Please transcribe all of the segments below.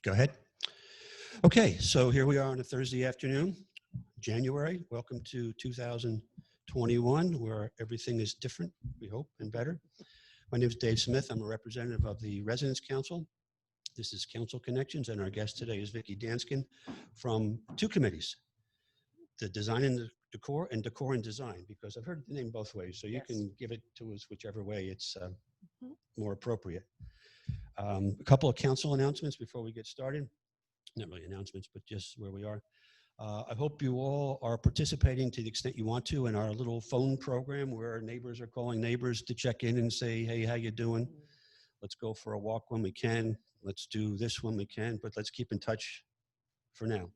Go ahead. Okay, so here we are on a Thursday afternoon, January. Welcome to 2021, where everything is different, we hope, and better. My name is Dave Smith. I'm a representative of the Residents Council. This is Council Connections, and our guest today is Vici Danskin from two committees, the Design and Decor and Decor and Design, because I've heard the name both ways, so you can give it to us whichever way it's more appropriate. A couple of council announcements before we get started. Not really announcements, but just where we are. I hope you all are participating to the extent you want to in our little phone program where neighbors are calling neighbors to check in and say, hey, how you doing? Let's go for a walk when we can. Let's do this when we can, but let's keep in touch for now.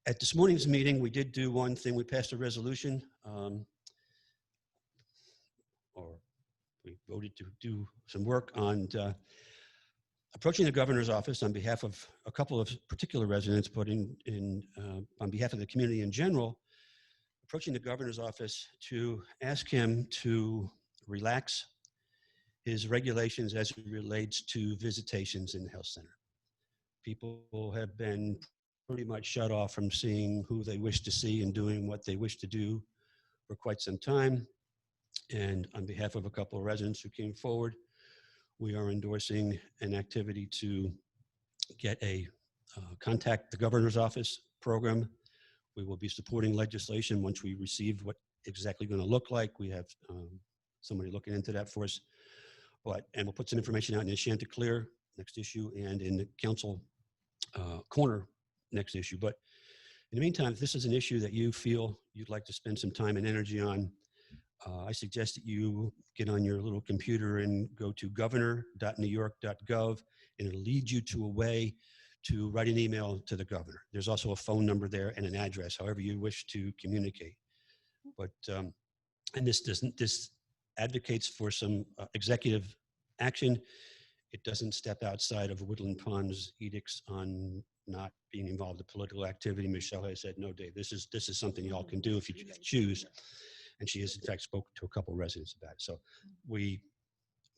At this morning's meeting, we did do one thing. We passed a resolution, or we voted to do some work on approaching the governor's office on behalf of a couple of particular residents, but on behalf of the community in general, approaching the governor's office to ask him to relax his regulations as it relates to visitations in the health center. People have been pretty much shut off from seeing who they wish to see and doing what they wish to do for quite some time. And on behalf of a couple of residents who came forward, we are endorsing an activity to get a contact the governor's office program. We will be supporting legislation once we receive what exactly going to look like. We have somebody looking into that for us. And we'll put some information out in the Chanticleer next issue and in the council corner next issue. But in the meantime, if this is an issue that you feel you'd like to spend some time and energy on, I suggest that you get on your little computer and go to governor.newyork.gov, and it'll lead you to a way to write an email to the governor. There's also a phone number there and an address, however you wish to communicate. But and this advocates for some executive action. It doesn't step outside of Woodland Pond's edicts on not being involved in political activity. Michelle has said, no, Dave, this is something y'all can do if you choose. And she has, in fact, spoken to a couple of residents about it. So we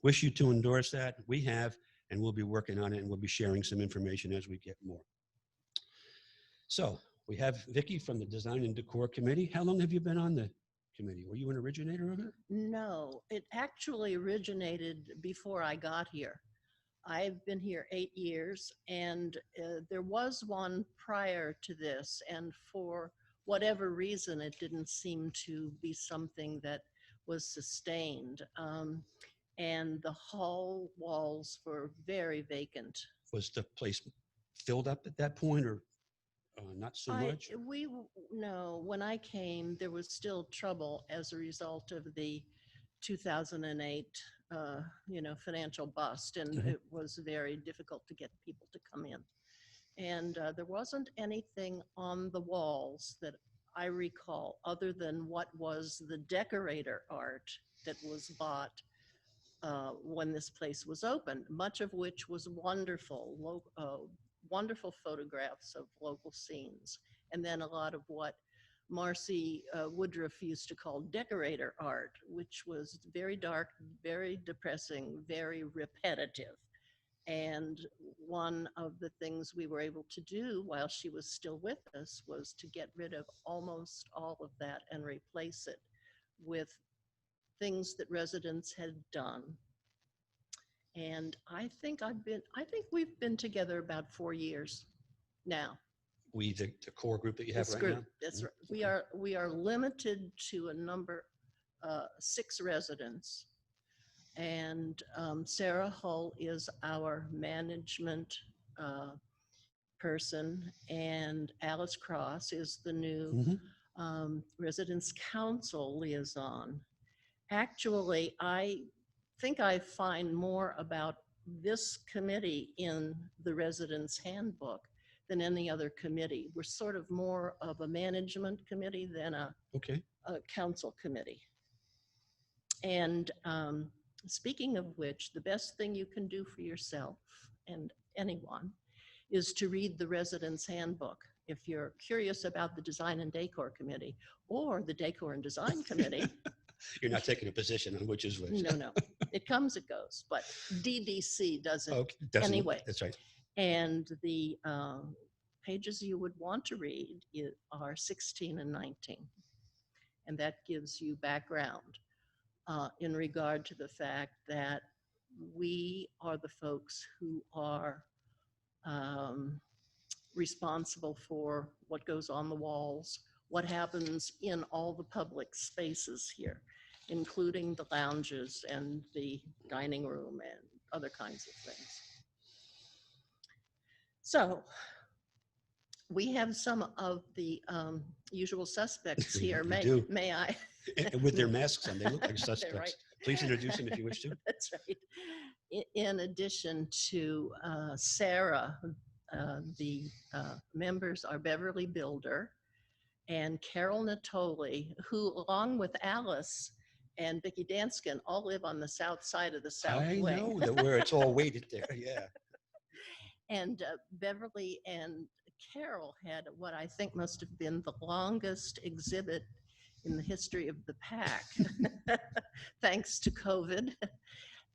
wish you to endorse that. We have, and we'll be working on it, and we'll be sharing some information as we get more. So we have Vici from the Design and Decor Committee. How long have you been on the committee? Were you an originator of it? No, it actually originated before I got here. I've been here 8 years, and there was one prior to this, and for whatever reason, it didn't seem to be something that was sustained. And the hall walls were very vacant. Was the place filled up at that point, or not so much? No, when I came, there was still trouble as a result of the 2008 financial bust, and it was very difficult to get people to come in. And there wasn't anything on the walls that I recall other than what was the decorator art that was bought when this place was opened, much of which was wonderful, wonderful photographs of local scenes. And then a lot of what Marcy Woodruff used to call decorator art, which was very dark, very depressing, very repetitive. And one of the things we were able to do while she was still with us was to get rid of almost all of that and replace it with things that residents had done. And I think we've been together about 4 years now. The core group that you have right now? That's right. We are limited to a number, 6 residents. And Sarah Hull is our management person, and Alice Cross is the new Residence Council liaison. Actually, I think I find more about this committee in the Residence Handbook than any other committee. We're sort of more of a management committee than a council committee. And speaking of which, the best thing you can do for yourself and anyone is to read the Residence Handbook. If you're curious about the Design and Decor Committee or the Decor and Design Committee. You're not taking a position on which is which. No. It comes, it goes. But DDC does it anyway. That's right. And the pages you would want to read are 16 and 19. And that gives you background in regard to the fact that we are the folks who are responsible for what goes on the walls, what happens in all the public spaces here, including the lounges and the dining room and other kinds of things. So we have some of the usual suspects here. We do. May I? And with their masks on, they look like They're suspects. right. Please introduce them if you wish to. That's right. In addition to Sarah, the members are Beverly Builder and Carol Natoli, who, along with Alice and Vici Danskin, all live on the south side of the south I wing. know that where it's all weighted there. Yeah. And Beverly and Carol had what I think must have been the longest exhibit in the history of the pack, thanks to COVID.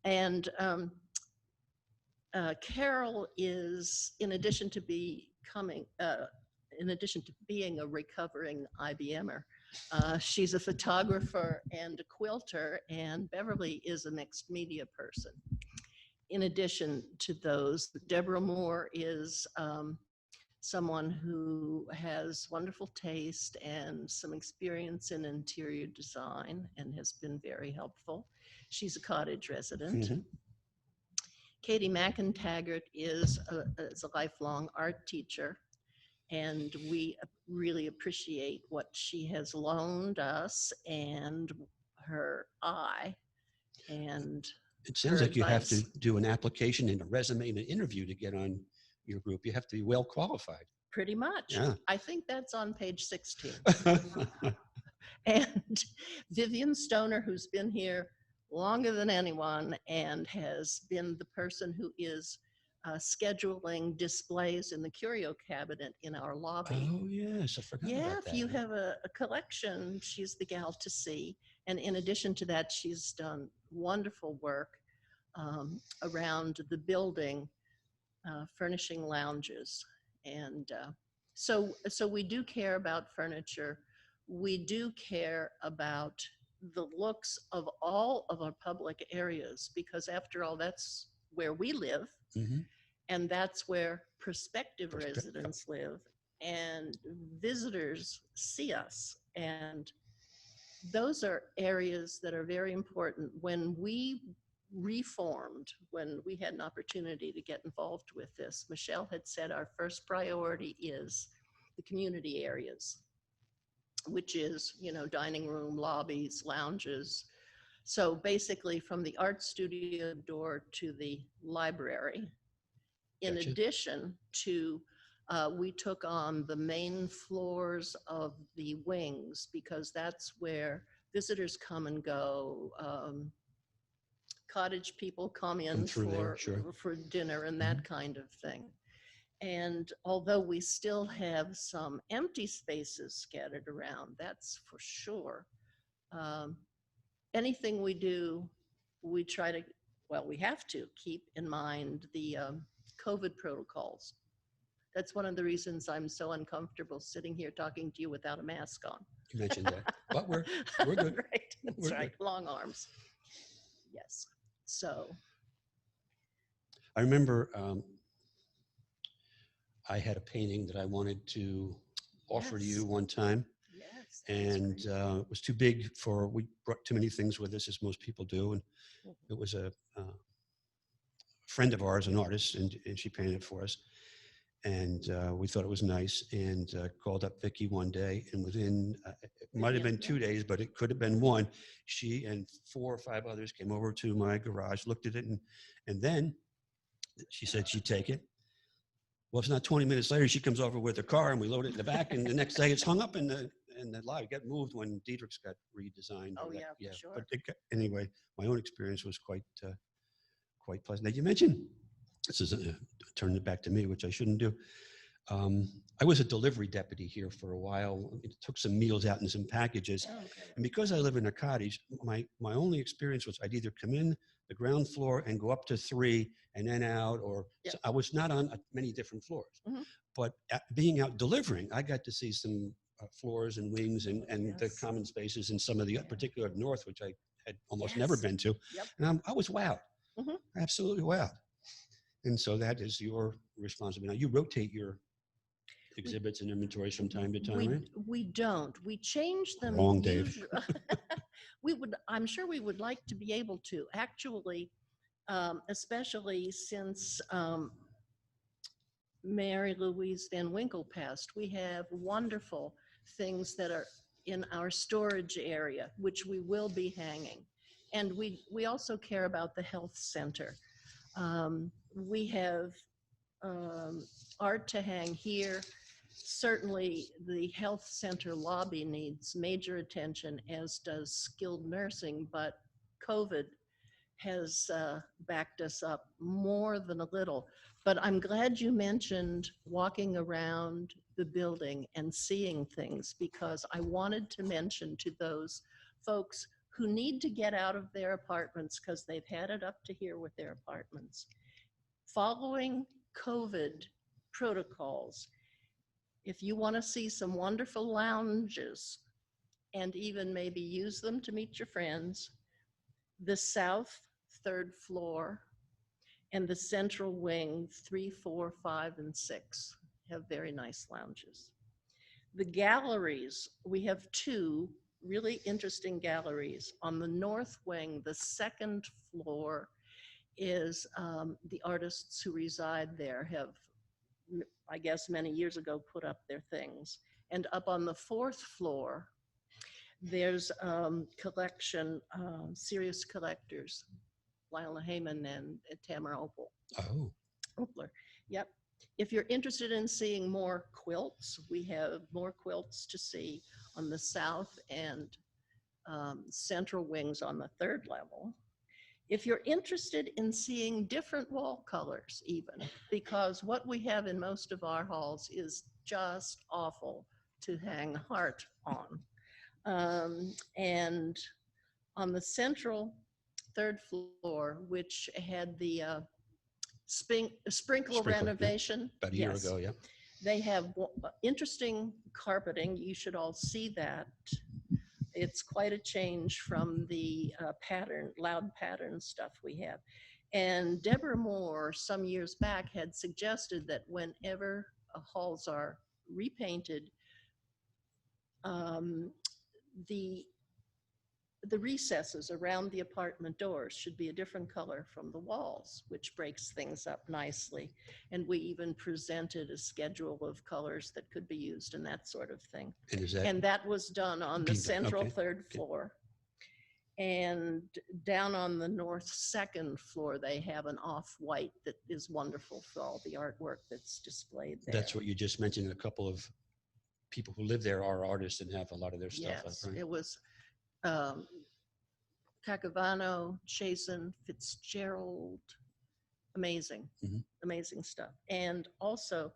And Carol is, in addition to being a recovering IBMer, she's a photographer and a quilter, and Beverly is a mixed media person. In addition to those, Deborah Moore is someone who has wonderful taste and some experience in interior design and has been very helpful. She's a cottage resident. Mm-hmm. Katie McIntaggart is a lifelong art teacher, and we really appreciate what she has loaned us and her eye and It sounds like you have to advice. do an application and a resume and an interview to get on your group. You have to be well qualified. Pretty much. Yeah. I think that's on page 16. And Vivian Stoner, who's been here longer than anyone and has been the person who is scheduling displays in the curio cabinet in our lobby. Oh, yes. I forgot Yeah, about if that. you have a collection, she's the gal to see. And in addition to that, she's done wonderful work around the building, furnishing lounges. And so we do care about furniture. We do care about the looks of all of our public areas, because after all, that's where we live. Mm-hmm. And that's where prospective residents live, and visitors see us. And those are areas that are very important. When we reformed, when we had an opportunity to get involved with this, Michelle had said our first priority is the community areas, which is, dining room, lobbies, lounges. So basically from the art studio door to the library. In Gotcha. addition to, we took on the main floors of the wings, because that's where visitors come and go. Cottage people come in for dinner and that kind of thing. And although we still have some empty spaces scattered around, that's for sure. Anything we do, we try to, we have to keep in mind the COVID protocols. That's one of the reasons I'm so uncomfortable sitting here talking to you without a mask on. You mentioned that, but we're good. Right, that's we're right, good. long arms. Yes, so. I remember I had a painting that I wanted to offer to you one time. Yes. And it was too big we brought too many things with us, as most people do. And it was a friend of ours, an artist, and she painted it for us. And we thought it was nice, and called up Vici one day, and within, it might have been 2 days, but it could have been one, she and 4 or 5 others came over to my garage, looked at it, and then she said she'd take it. Well, it's not 20 minutes later, she comes over with her car, and we load it in the back, and the next day it's hung up in the lobby. It got moved when Diedrich's got redesigned. Oh, yeah, for sure. But anyway, my own experience was quite pleasant. Now, you mentioned, this is turning it back to me, which I shouldn't do. I was a delivery deputy here for a while. It took some meals out and some packages. Okay. And because I live in a cottage, my only experience was I'd either come in the ground floor and go up to 3 and then out. Or Yep. so I was not on many different floors, Mhm. but being out delivering, I got to see some floors and wings and the Yes. common spaces in some of the Yeah. particular north, which I had almost never Yes. been to. Yep. And I was wowed, Mhm. absolutely wowed. And so that is your responsibility. Now you rotate your exhibits and inventories from time to time, right? We don't. We change them. Wrong, Dave. I'm sure we would like to be able to. Actually, especially since Mary Louise Van Winkle passed, we have wonderful things that are in our storage area, which we will be hanging. And we also care about the health center. We have art to hang here. Certainly, the health center lobby needs major attention, as does skilled nursing, but COVID has backed us up more than a little. But I'm glad you mentioned walking around the building and seeing things, because I wanted to mention to those folks who need to get out of their apartments because they've had it up to here with their apartments. Following COVID protocols, if you want to see some wonderful lounges and even maybe use them to meet your friends, the south third floor and the central wing 3, 4, 5, and 6 have very nice lounges. The galleries, we have 2 really interesting galleries. On the north wing, the second floor is the artists who reside there have, I guess many years ago, put up their things. And up on the 4th floor, there's collection, serious collectors, Lila Heyman and Tamara Oh, Opler. Yep. If you're interested in seeing more quilts, we have more quilts to see on the south and central wings on the 3rd level. If you're interested in seeing different wall colors even, because what we have in most of our halls is just awful to hang heart on. And on the central 3rd floor, which had the sprinkle Sprinkler, yeah. renovation. About a year ago, yeah. They have interesting carpeting. You should all see that. It's quite a change from the loud pattern stuff we have. And Deborah Moore, some years back, had suggested that whenever halls are repainted, the recesses around the apartment doors should be a different color from the walls, which breaks things up nicely. And we even presented a schedule of colors that could be used and that sort of thing. And that was done on the central 3rd floor. And down on the north 2nd floor, they have an off-white that is wonderful for all the artwork that's displayed there. That's what you just mentioned. A couple of people who live there are artists and have a lot of their stuff up, right? It was Cacavano, Chasen, Fitzgerald, amazing, amazing stuff. And also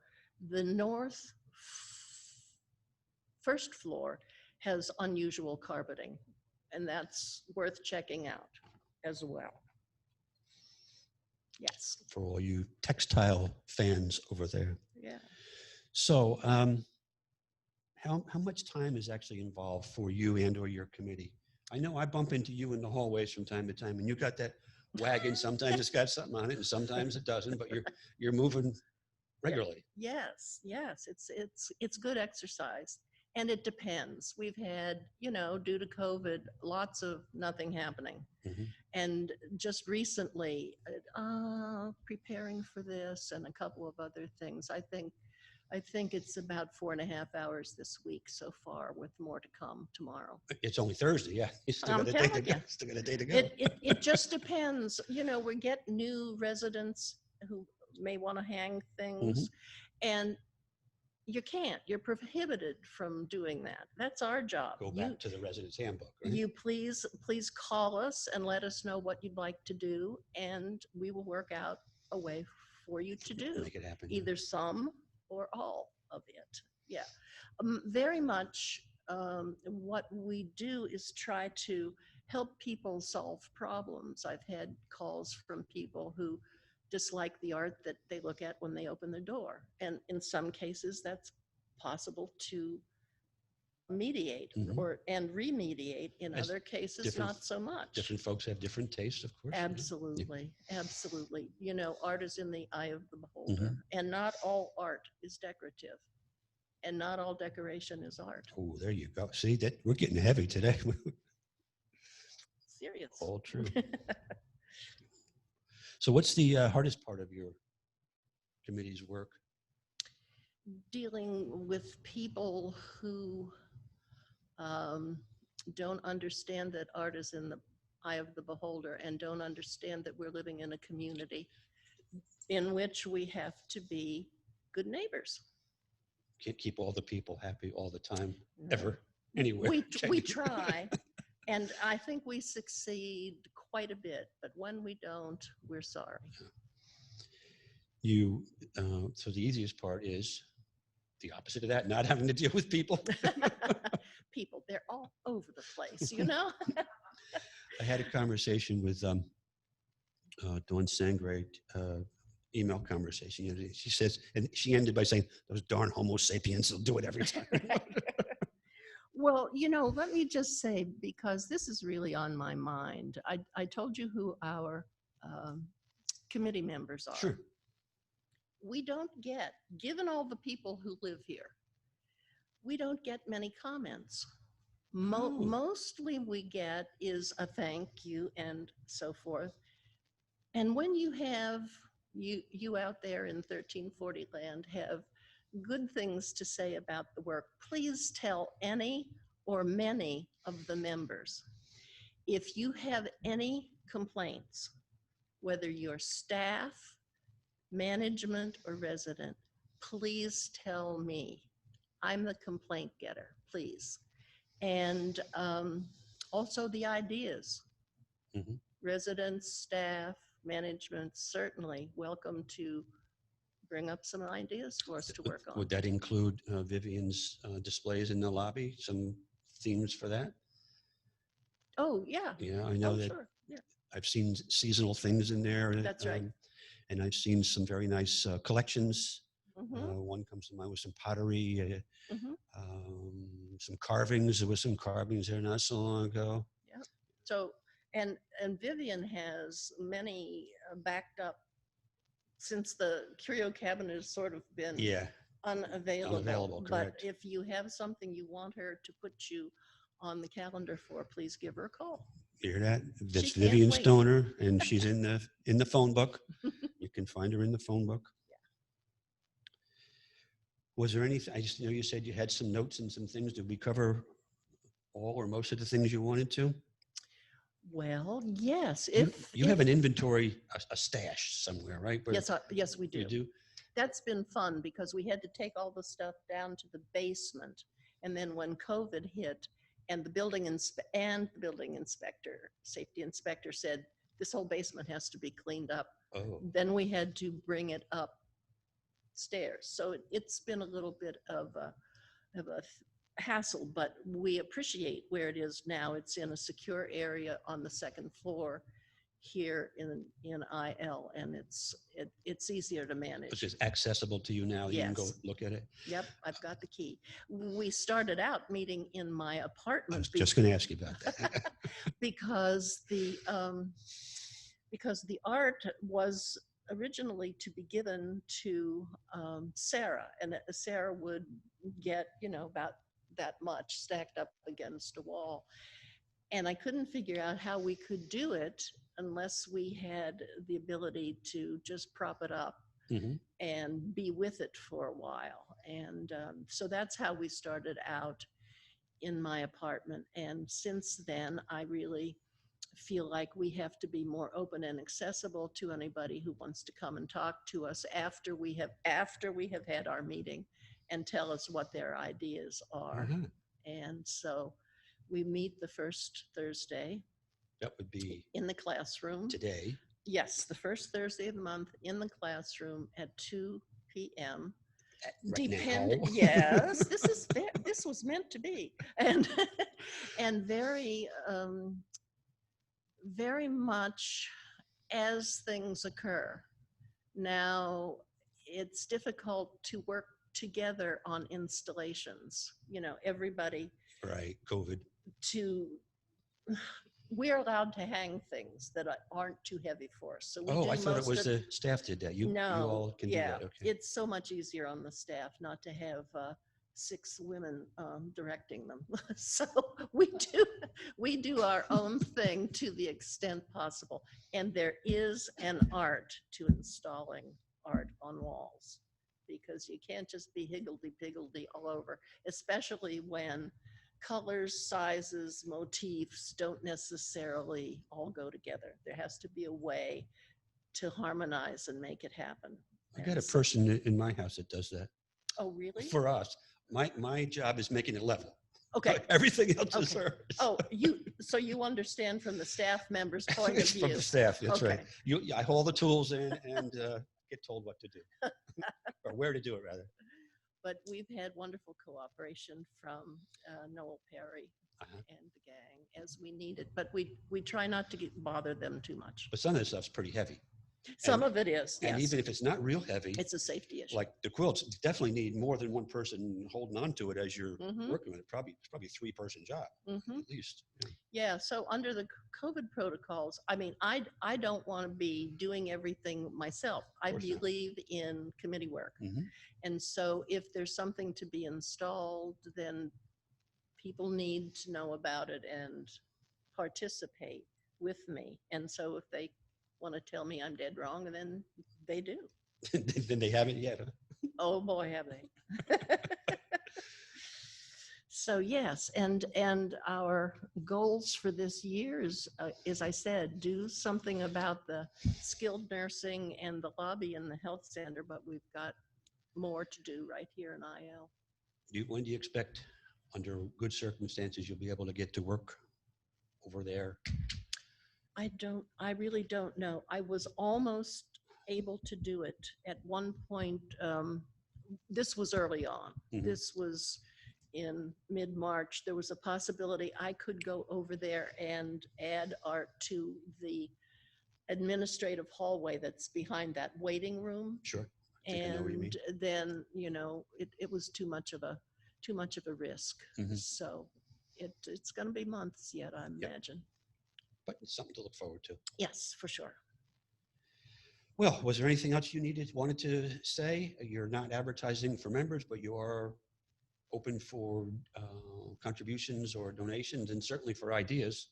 the north 1st floor has unusual carpeting, and that's worth checking out as well. Yes. For all you textile fans over there. Yeah. So how much time is actually involved for you and or your committee? I know I bump into you in the hallways from time to time, and you got that wagon. Sometimes it's got something on it, and sometimes it doesn't. But you're moving regularly. Yes, it's good exercise, and it depends. We've had, due to COVID, lots of nothing happening, and just recently, preparing for this and a couple of other things. I think it's about 4.5 hours this week so far, with more to come tomorrow. It's only Thursday, yeah. You still got a day to go. Still got a day to go. It just depends. We get new residents who may want to hang things, and you're prohibited from doing that. That's our job. Go back to the residence handbook, right? You please call us and let us know what you'd like to do, and we will work out a way for you to do. Make it happen. Either some or all of it. Yeah. Very much what we do is try to help people solve problems. I've had calls from people who dislike the art that they look at when they open the door. And in some cases, that's possible to mediate Mhm. or and remediate. In As other cases, different not so much. different folks have different tastes, of course. Yeah. Absolutely, absolutely. You know, art is in the eye of the Yeah. beholder, Mhm. and not all art is decorative, and not all decoration is art. Oh, there you go. See that we're getting heavy today. Serious. All true. So, what's the hardest part of your committee's work? Dealing with people who um, don't understand that art is in the eye of the beholder and don't understand that we're living in a community in which we have to be good neighbors. Can't keep all the people happy all the time, No. ever, anywhere. We try, and I think we succeed quite a bit, but when we don't, we're sorry. You, so the easiest part is the opposite of that, not having to deal with people. People, they're all over the place, you know? I had a conversation with Dawn Sangre, email conversation. You know, she says, and she ended by saying, "Those darn Homo sapiens will do it every time." Well, you know, let me just say, because this is really on my mind, I told you who our committee members are. Sure. We don't get, given all the people who live here, we don't get many comments. Oh. Mostly we get is a thank you and so forth. And when you have, you out there in 1340 land have good things to say about the work, please tell any or many of the members. If you have any complaints, whether you're staff, management, or resident, please tell me. I'm the complaint getter, please. And also the ideas. Mhm. Residents, staff, management, certainly welcome to bring up some ideas for us to work on. Would that include Vivian's displays in the lobby? Some themes for that? Oh, yeah. Yeah, I know that. Sure. Yeah. I've seen seasonal things in there. That's right. And I've seen some very nice collections. Mm-hmm. One comes to mind with some pottery, Mm-hmm. some carvings. There was some carvings there not so long ago. Yeah. So, and Vivian has many backed up since the curio cabinet has sort of been Yeah, unavailable. unavailable, But correct. if you have something you want her to put you on the calendar for, please give her a call. You hear that? That's She can't Vivian wait. Stoner, and she's in the phone book. You can find her in the phone book. Was there anything? I just know you said you had some notes and some things. Did we cover all or most of the things you wanted to? Well, yes. You have an inventory, a stash somewhere, right? Where Yes, we do. You do? That's been fun because we had to take all the stuff down to the basement, and then when COVID hit, and the building inspector, safety inspector said this whole basement has to be cleaned up. Oh, Then we had to bring it upstairs. So it's been a little bit of a hassle, but we appreciate where it is now. It's in a secure area on the second floor here in IL, and it's easier to manage. which is accessible to you now. You can go Yes. look at it. Yep, I've got the key. We started out meeting in my I apartment was just going to ask you about that. because the art was originally to be given to Sarah, and Sarah would get about that much stacked up against a wall. And I couldn't figure out how we could do it unless we had the ability to just prop it up Mhm. and be with it for a while. And so that's how we started out in my apartment. And since then, I really feel like we have to be more open and accessible to anybody who wants to come and talk to us after we have had our meeting and tell us what their ideas are. Uh-huh. And so we meet the first Thursday That would be in the classroom. today. Yes, the first Thursday of the month in the classroom at 2 p.m. Right now. Yes, this was meant to be, and very very much as things occur. Now, it's difficult to work together on installations, everybody Right, COVID. to, we're allowed to hang things that aren't too heavy for us. So we Oh, do I thought it most was of, the staff did that. You no, all can do yeah, that. Okay. it's so much easier on the staff not to have 6 women directing them. So we do our own thing to the extent possible. And there is an art to installing art on walls, because you can't just be higgledy-piggledy all over, especially when colors, sizes, motifs don't necessarily all go together. There has to be a way to harmonize and make it happen. I got a And so, person in my house that does that oh, really? for us. My job is making it level. Okay. Everything else is Okay. hers. Oh, so you understand from the staff member's point of It's from view. the staff. That's right. Okay. I haul the tools in and get told what to do or where to do it rather. But we've had wonderful cooperation from Noel Perry Uh-huh. and the gang as we need it. But we try not to bother them too much. But some of this stuff's pretty heavy. Some of it is, And yes. even if it's not real heavy, It's a safety issue. like the quilts definitely need more than one person holding on to it as you're Mhm. working with it. It's probably a 3-person job Mhm. at least. Yeah. Yeah, so under the COVID protocols, I mean, I don't want to be doing everything myself. I course not. believe in committee work. Mhm. And so if there's something to be installed, then people need to know about it and participate with me. And so if they want to tell me I'm dead wrong, then they do. Then they haven't yet. Huh? Oh boy, have they. So yes, and our goals for this year is, as I said, do something about the skilled nursing and the lobby in the health center, but we've got more to do right here in IL. When do you expect, under good circumstances, you'll be able to get to work over there? I really don't know. I was almost able to do it at one point. This was early on. Mhm. This was in mid-March. There was a possibility I could go over there and add art to the administrative hallway that's behind that waiting room. Sure. I think I know what you mean. And then, it was too much of a risk. Mhm. So it's going to be months yet, I Yep. imagine. But it's something to look forward to. Yes, for sure. Well, was there anything else you wanted to say? You're not advertising for members, but you are open for contributions or donations, and certainly for ideas.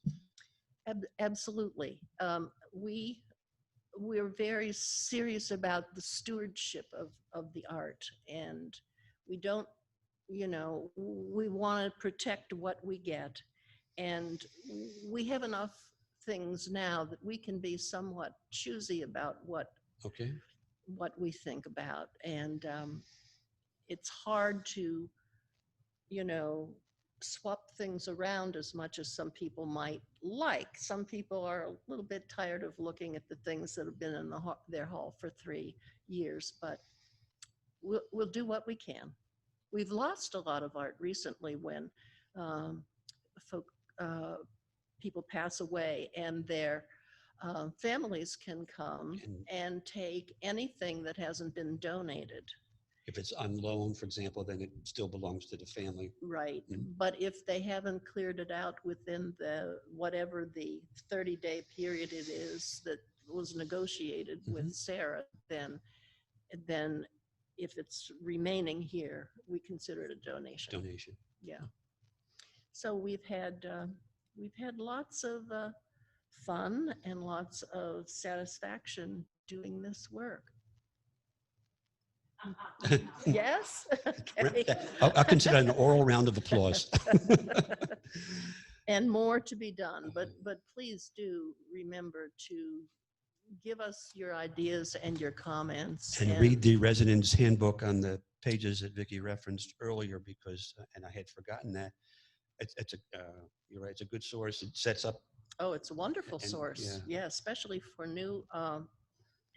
Absolutely. We're very serious about the stewardship of the art, and we don't, we want to protect what we get, and we have enough things now that we can be somewhat choosy about what Okay. we think about, and it's hard to swap things around as much as some people might like. Some people are a little bit tired of looking at the things that have been in their hall for 3 years, but we'll do what we can. We've lost a lot of art recently when people pass away, and their families can come and take anything that hasn't been donated. If it's on loan, for example, then it still belongs to the family. Right. Mhm. But if they haven't cleared it out within whatever the 30-day period it is that was negotiated with Sarah, then if it's remaining here, we consider it a donation. Donation. Yeah. So we've had lots of fun and lots of satisfaction doing this work. Yes? Okay. I'll consider an oral round of applause. And more to be done, but please do remember to give us your ideas and your comments. And read the resident's handbook on the pages that Vicky referenced earlier, because, and I had forgotten that, you're right, it's a good source. It sets up. Oh, it's a wonderful source. Yeah, especially for new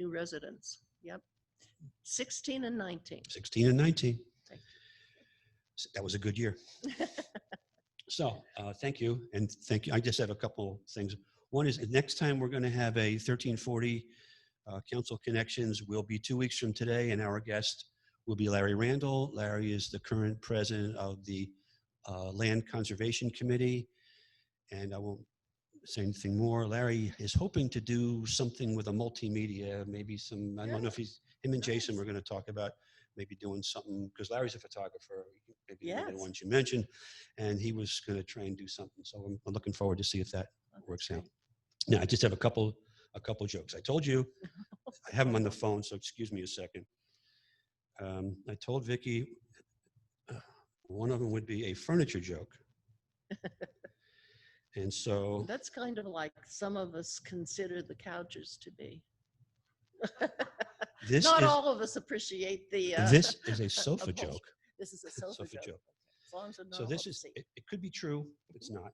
residents. Yep. 16 and 19. 16 and 19. Thank So that was a good year. So thank you. And thank you. I just have a couple things. One is next time we're going to have a 1340 Council Connections will be 2 weeks from today, and our guest will be Larry Randall. Larry is the current president of the Land Conservation Committee, and I won't say anything more. Larry is hoping to do something with a multimedia, maybe some, I don't know if him and Jason were going to talk about maybe doing something, because Larry's a photographer, maybe one of the ones you mentioned, and he was going to try and do something. So I'm looking forward to see if that works out. Now, I just have a couple jokes. I told you, I have them on the phone, so excuse me a second. I told Vicky one of them would be a furniture joke. And so that's kind of like some of us consider the couches to be. Not all of us appreciate the. This is a sofa joke. This is a sofa joke. As long as so this is. It could be true. It's not.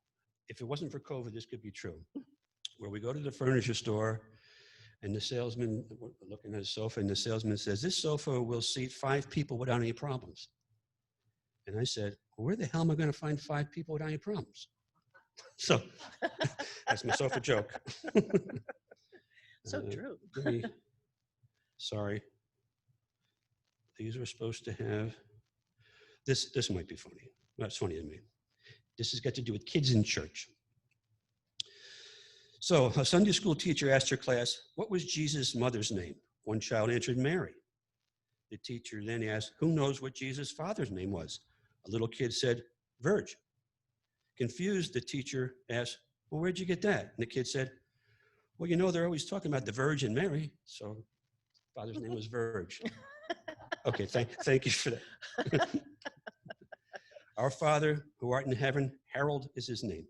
If it wasn't for COVID, this could be true. Where we go to the furniture store, and the salesman looking at a sofa, and the salesman says, "This sofa will seat 5 people without any problems." And I said, "Well, where the hell am I going to find 5 people without any problems?" So that's my sofa joke. So true. Sorry. These were supposed to have, this might be funny. That's funny to me. This has got to do with kids in church. So a Sunday school teacher asked her class, "What was Jesus' mother's name?" One child answered, "Mary." The teacher then asked, "Who knows what Jesus' father's name was?" A little kid said, "Verge." Confused, the teacher asked, "Well, where'd you get that?" And the kid said, "Well, you know, they're always talking about the Virgin Mary, so father's name was Verge." Okay, thank you for that. Our Father, who art in heaven, Harold is his name.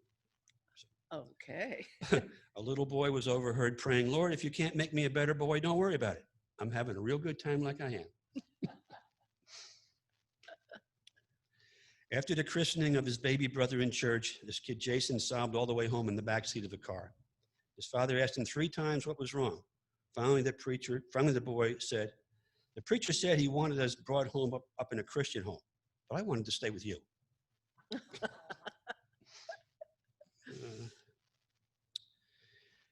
Okay. A little boy was overheard praying, "Lord, if you can't make me a better boy, don't worry about it. I'm having a real good time like I am." After the christening of his baby brother in church, this kid Jason sobbed all the way home in the backseat of the car. His father asked him 3 times what was wrong. Finally, the boy said, "The preacher said he wanted us brought home up in a Christian home, but I wanted to stay with you."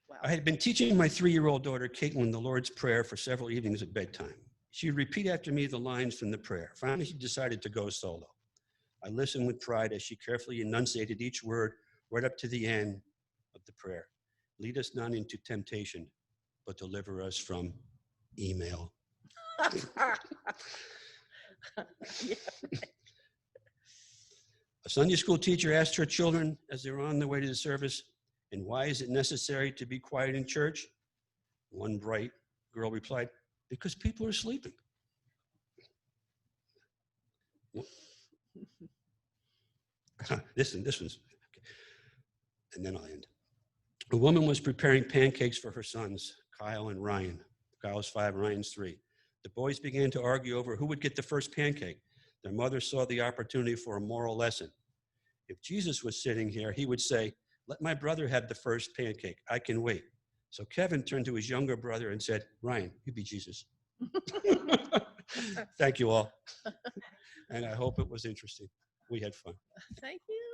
Wow. I had been teaching my 3-year-old daughter, Caitlin, the Lord's Prayer for several evenings at bedtime. She would repeat after me the lines from the prayer. Finally, she decided to go solo. I listened with pride as she carefully enunciated each word right up to the end of the prayer. "Lead us not into temptation, but deliver us from email." Yeah. A Sunday school teacher asked her children as they were on their way to the service, "And why is it necessary to be quiet in church?" One bright girl replied, "Because people are sleeping." This one's, okay. And then I'll end. A woman was preparing pancakes for her sons, Kyle and Ryan. Kyle's 5, Ryan's 3. The boys began to argue over who would get the first pancake. Their mother saw the opportunity for a moral lesson. If Jesus was sitting here, he would say, "Let my brother have the first pancake. I can wait." So Kevin turned to his younger brother and said, "Ryan, you be Jesus." Thank you all. And I hope it was interesting. We had fun. Thank you.